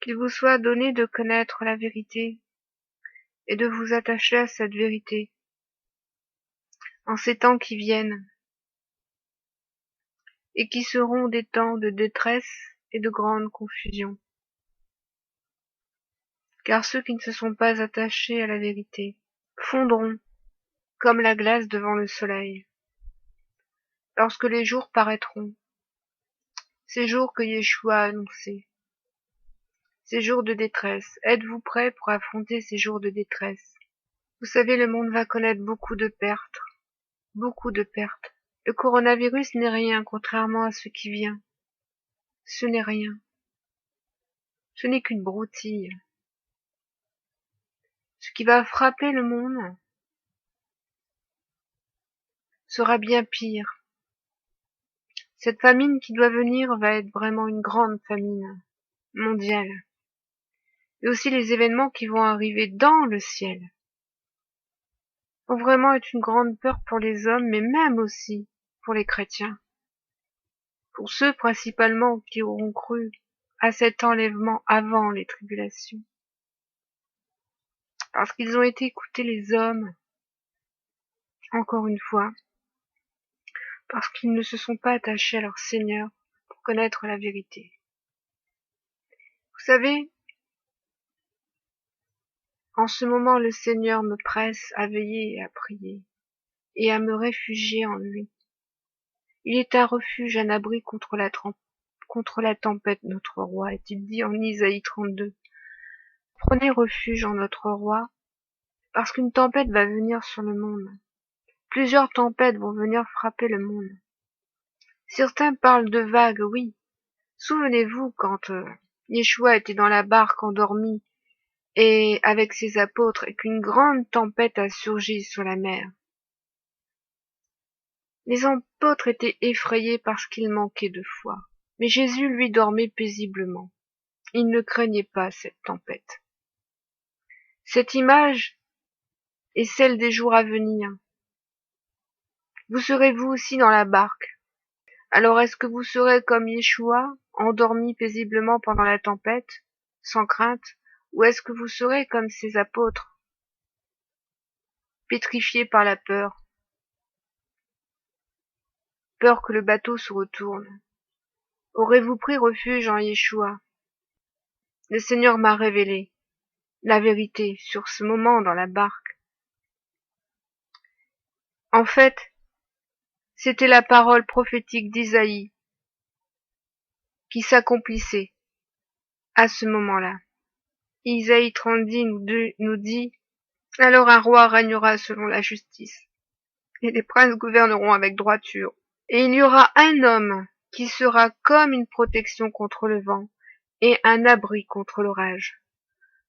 Qu'il vous soit donné de connaître la vérité et de vous attacher à cette vérité en ces temps qui viennent et qui seront des temps de détresse et de grande confusion. Car ceux qui ne se sont pas attachés à la vérité fondront comme la glace devant le soleil, lorsque les jours paraîtront, ces jours que Yeshua a annoncés, ces jours de détresse. Êtes-vous prêts pour affronter ces jours de détresse? Vous savez, le monde va connaître beaucoup de pertes, beaucoup de pertes. Le coronavirus n'est rien, contrairement à ce qui vient. Ce n'est rien. Ce n'est qu'une broutille. Ce qui va frapper le monde sera bien pire. Cette famine qui doit venir va être vraiment une grande famine mondiale. Et aussi les événements qui vont arriver dans le ciel vont vraiment être une grande peur pour les hommes, mais même aussi pour les chrétiens. Pour ceux principalement qui auront cru à cet enlèvement avant les tribulations. Parce qu'ils ont été écouter les hommes, encore une fois, parce qu'ils ne se sont pas attachés à leur Seigneur pour connaître la vérité. Vous savez, en ce moment, le Seigneur me presse à veiller et à prier, et à me réfugier en lui. Il est un refuge, un abri contre la tempête, notre roi, est-il dit en Isaïe 32. Prenez refuge en notre roi, parce qu'une tempête va venir sur le monde. Plusieurs tempêtes vont venir frapper le monde. Certains parlent de vagues, oui. Souvenez-vous quand Yeshua était dans la barque endormi et avec ses apôtres et qu'une grande tempête a surgi sur la mer. Les apôtres étaient effrayés parce qu'ils manquaient de foi. Mais Jésus, lui, dormait paisiblement. Il ne craignait pas cette tempête. Cette image est celle des jours à venir. Vous serez vous aussi dans la barque. Alors est-ce que vous serez comme Yeshua, endormi paisiblement pendant la tempête, sans crainte, ou est-ce que vous serez comme ces apôtres, pétrifiés par la peur que le bateau se retourne? Aurez-vous pris refuge en Yeshua? Le Seigneur m'a révélé la vérité sur ce moment dans la barque. En fait, c'était la parole prophétique d'Isaïe qui s'accomplissait à ce moment-là. Isaïe 30 nous dit « Alors un roi régnera selon la justice, et les princes gouverneront avec droiture. Et il y aura un homme qui sera comme une protection contre le vent, et un abri contre l'orage,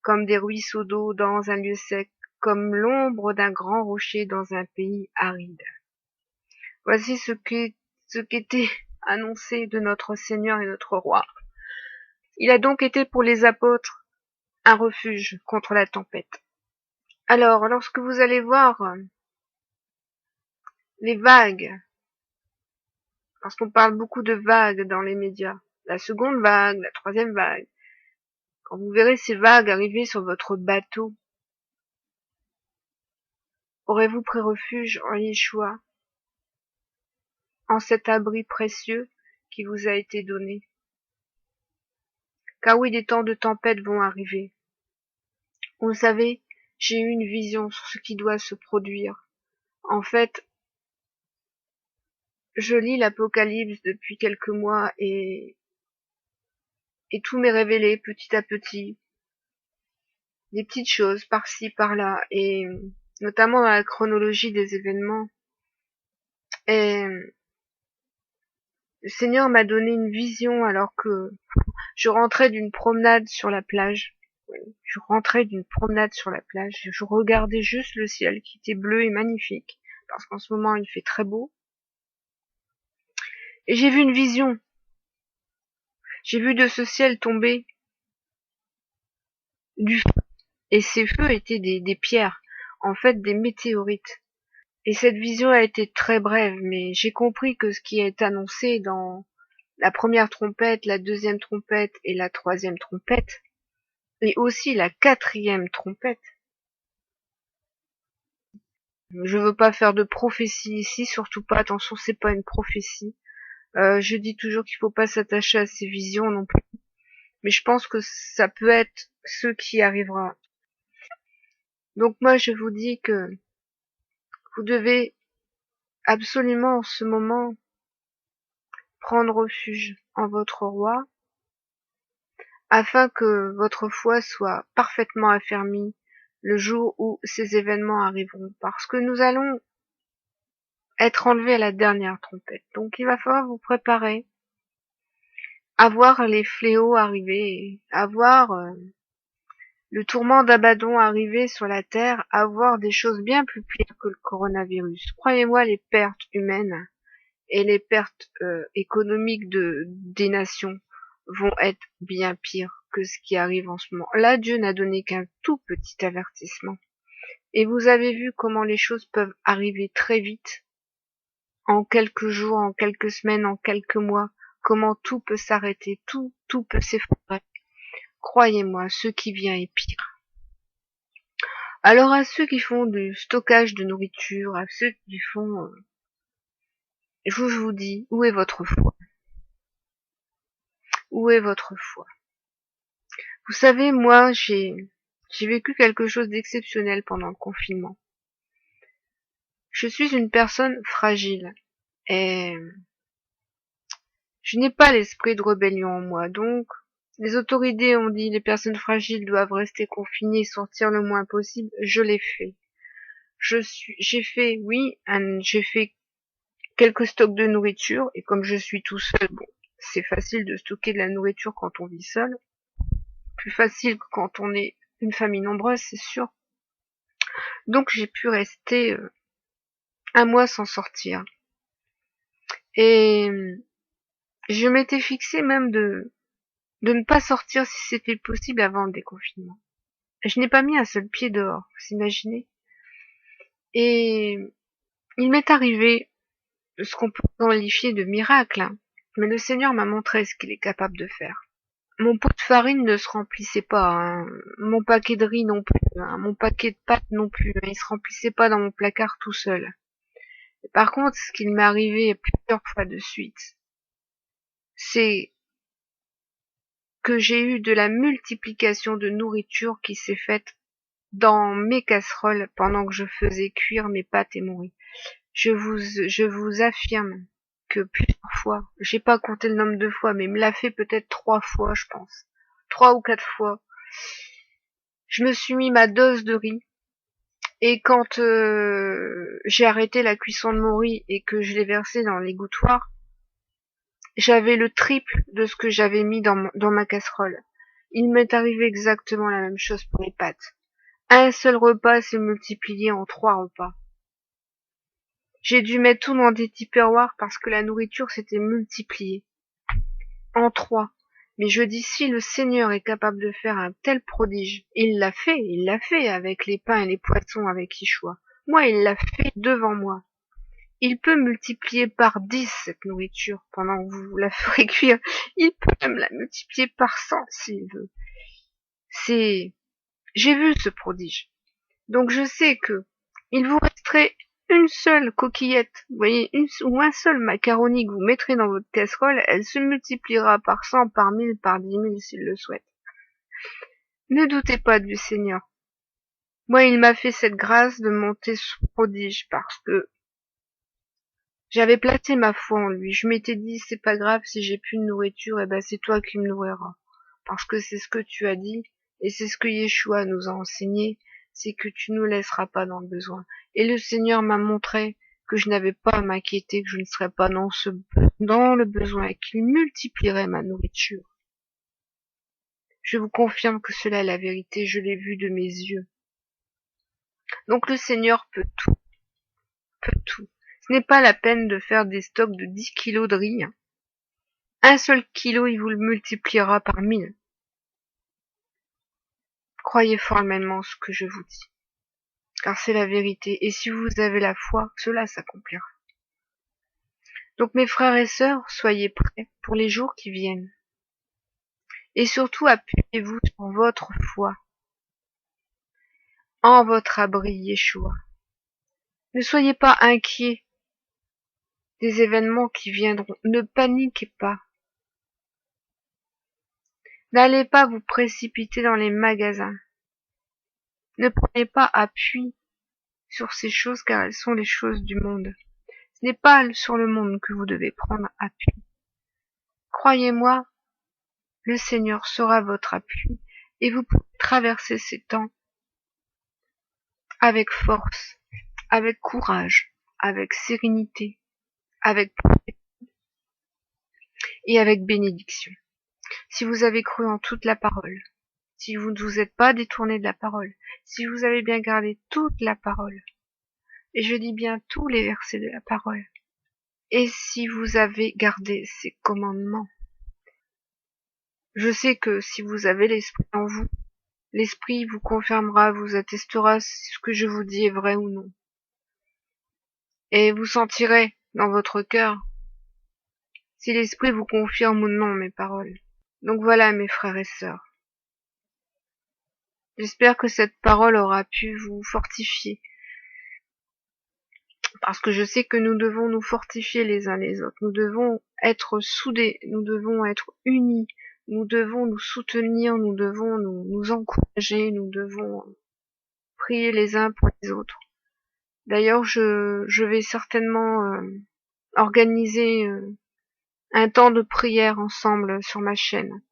comme des ruisseaux d'eau dans un lieu sec, comme l'ombre d'un grand rocher dans un pays aride. » Voici ce qu'était annoncé de notre Seigneur et notre Roi. Il a donc été pour les apôtres un refuge contre la tempête. Alors, lorsque vous allez voir les vagues, parce qu'on parle beaucoup de vagues dans les médias, la seconde vague, la troisième vague, quand vous verrez ces vagues arriver sur votre bateau, aurez-vous pris refuge en Yeshua, en cet abri précieux qui vous a été donné? Car oui, des temps de tempête vont arriver. Vous savez, j'ai eu une vision sur ce qui doit se produire. En fait, je lis l'Apocalypse depuis quelques mois et tout m'est révélé petit à petit. Des petites choses par-ci, par-là, et notamment dans la chronologie des événements. Et le Seigneur m'a donné une vision alors que je rentrais d'une promenade sur la plage. Je rentrais d'une promenade sur la plage et je regardais juste le ciel qui était bleu et magnifique, parce qu'en ce moment il fait très beau. Et j'ai vu une vision. J'ai vu de ce ciel tomber du feu. Et ces feux étaient des pierres, en fait des météorites. Et cette vision a été très brève, mais j'ai compris que ce qui est annoncé dans la première trompette, la deuxième trompette et la troisième trompette et aussi la 4e trompette. Je veux pas faire de prophétie ici, surtout pas, attention, c'est pas une prophétie. Je dis toujours qu'il faut pas s'attacher à ces visions non plus. Mais je pense que ça peut être ce qui arrivera. Donc moi, je vous dis que vous devez absolument en ce moment prendre refuge en votre roi, afin que votre foi soit parfaitement affermie le jour où ces événements arriveront. Parce que nous allons être enlevés à la dernière trompette. Donc il va falloir vous préparer à voir les fléaux arriver, à voir le tourment d'Abaddon arriver sur la Terre, à voir des choses bien plus pires que le coronavirus. Croyez-moi, les pertes humaines et les pertes économiques des nations vont être bien pires que ce qui arrive en ce moment. Là, Dieu n'a donné qu'un tout petit avertissement. Et vous avez vu comment les choses peuvent arriver très vite, en quelques jours, en quelques semaines, en quelques mois, comment tout peut s'arrêter, tout peut s'effondrer. Croyez-moi, ce qui vient est pire. Alors à ceux qui font du stockage de nourriture, à ceux qui font... je vous dis, où est votre foi? Où est votre foi? Vous savez, moi, j'ai vécu quelque chose d'exceptionnel pendant le confinement. Je suis une personne fragile et je n'ai pas l'esprit de rébellion en moi. Donc, les autorités ont dit les personnes fragiles doivent rester confinées et sortir le moins possible. Je l'ai fait. J'ai fait quelques stocks de nourriture et comme je suis tout seul, bon, c'est facile de stocker de la nourriture quand on vit seul. Plus facile que quand on est une famille nombreuse, c'est sûr. Donc j'ai pu rester un mois sans sortir. Et je m'étais fixé même de ne pas sortir si c'était possible avant le déconfinement. Je n'ai pas mis un seul pied dehors, vous imaginez. Et il m'est arrivé ce qu'on peut qualifier de miracle, hein. Mais le Seigneur m'a montré ce qu'il est capable de faire. Mon pot de farine ne se remplissait pas, hein. Mon paquet de riz non plus, hein. Mon paquet de pâtes non plus, hein. Il se remplissait pas dans mon placard tout seul. Et par contre, ce qui m'est arrivé plusieurs fois de suite, c'est que j'ai eu de la multiplication de nourriture qui s'est faite dans mes casseroles pendant que je faisais cuire mes pâtes et mon riz. Je vous affirme que plusieurs fois, j'ai pas compté le nombre de fois, mais il me l'a fait peut-être 3 fois, je pense. 3 ou 4 fois. Je me suis mis ma dose de riz. Et quand j'ai arrêté la cuisson de mon riz et que je l'ai versé dans l'égouttoir, j'avais le triple de ce que j'avais mis dans ma casserole. Il m'est arrivé exactement la même chose pour les pâtes. Un seul repas s'est multiplié en 3 repas. J'ai dû mettre tout dans des tupperwares parce que la nourriture s'était multipliée en 3. Mais je dis, si le Seigneur est capable de faire un tel prodige, il l'a fait avec les pains et les poissons avec Yeshua. Moi, il l'a fait devant moi. Il peut multiplier par 10 cette nourriture pendant que vous la ferez cuire. Il peut même la multiplier par 100 s'il veut. J'ai vu ce prodige. Donc je sais que il vous resterait une seule coquillette, vous voyez, ou un seul macaroni que vous mettrez dans votre casserole, elle se multipliera par 100, par 1000, par 10 000 s'il le souhaite. Ne doutez pas du Seigneur. Moi, il m'a fait cette grâce de monter ce prodige parce que j'avais placé ma foi en lui. Je m'étais dit, c'est pas grave si j'ai plus de nourriture, et ben c'est toi qui me nourriras. Parce que c'est ce que tu as dit, et c'est ce que Yeshua nous a enseigné, c'est que tu nous laisseras pas dans le besoin. Et le Seigneur m'a montré que je n'avais pas à m'inquiéter, que je ne serais pas dans le besoin, et qu'il multiplierait ma nourriture. Je vous confirme que cela est la vérité, je l'ai vu de mes yeux. Donc le Seigneur peut tout, peut tout. Ce n'est pas la peine de faire des stocks de 10 kilos de riz. Un seul kilo, il vous le multipliera par 1000. Croyez formellement ce que je vous dis, car c'est la vérité, et si vous avez la foi, cela s'accomplira. Donc mes frères et sœurs, soyez prêts pour les jours qui viennent. Et surtout, appuyez-vous sur votre foi, en votre abri, Yeshua. Ne soyez pas inquiets des événements qui viendront. Ne paniquez pas. N'allez pas vous précipiter dans les magasins. Ne prenez pas appui sur ces choses car elles sont les choses du monde. Ce n'est pas sur le monde que vous devez prendre appui. Croyez-moi, le Seigneur sera votre appui et vous pourrez traverser ces temps avec force, avec courage, avec sérénité, avec et avec bénédiction. Si vous avez cru en toute la parole, si vous ne vous êtes pas détourné de la parole, si vous avez bien gardé toute la parole, et je dis bien tous les versets de la parole, et si vous avez gardé ses commandements, je sais que si vous avez l'esprit en vous, l'esprit vous confirmera, vous attestera si ce que je vous dis est vrai ou non. Et vous sentirez dans votre cœur si l'esprit vous confirme ou non mes paroles. Donc voilà mes frères et sœurs. J'espère que cette parole aura pu vous fortifier. Parce que je sais que nous devons nous fortifier les uns les autres. Nous devons être soudés, nous devons être unis, nous devons nous soutenir, nous devons nous encourager, nous devons prier les uns pour les autres. D'ailleurs, je vais certainement organiser un temps de prière ensemble sur ma chaîne.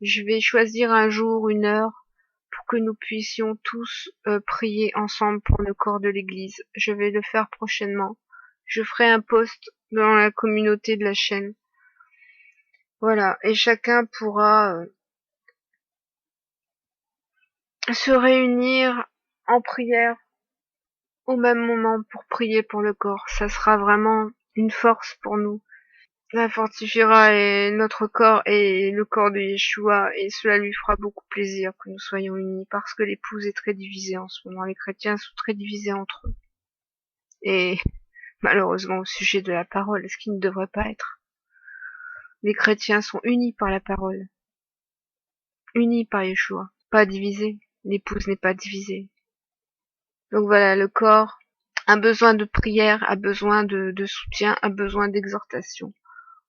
Je vais choisir un jour, une heure, pour que nous puissions tous prier ensemble pour le corps de l'Église. Je vais le faire prochainement. Je ferai un post dans la communauté de la chaîne. Voilà, et chacun pourra se réunir en prière au même moment pour prier pour le corps. Ça sera vraiment une force pour nous. Ça fortifiera notre corps et le corps de Yeshua, et cela lui fera beaucoup plaisir que nous soyons unis, parce que l'épouse est très divisée en ce moment. Les chrétiens sont très divisés entre eux. Et malheureusement au sujet de la parole, ce qui ne devrait pas être. Les chrétiens sont unis par la parole, unis par Yeshua, pas divisés. L'épouse n'est pas divisée. Donc voilà, le corps a besoin de prière, a besoin de soutien, a besoin d'exhortation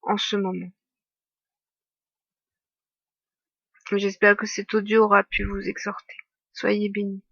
en ce moment. J'espère que cet audio aura pu vous exhorter. Soyez bénis.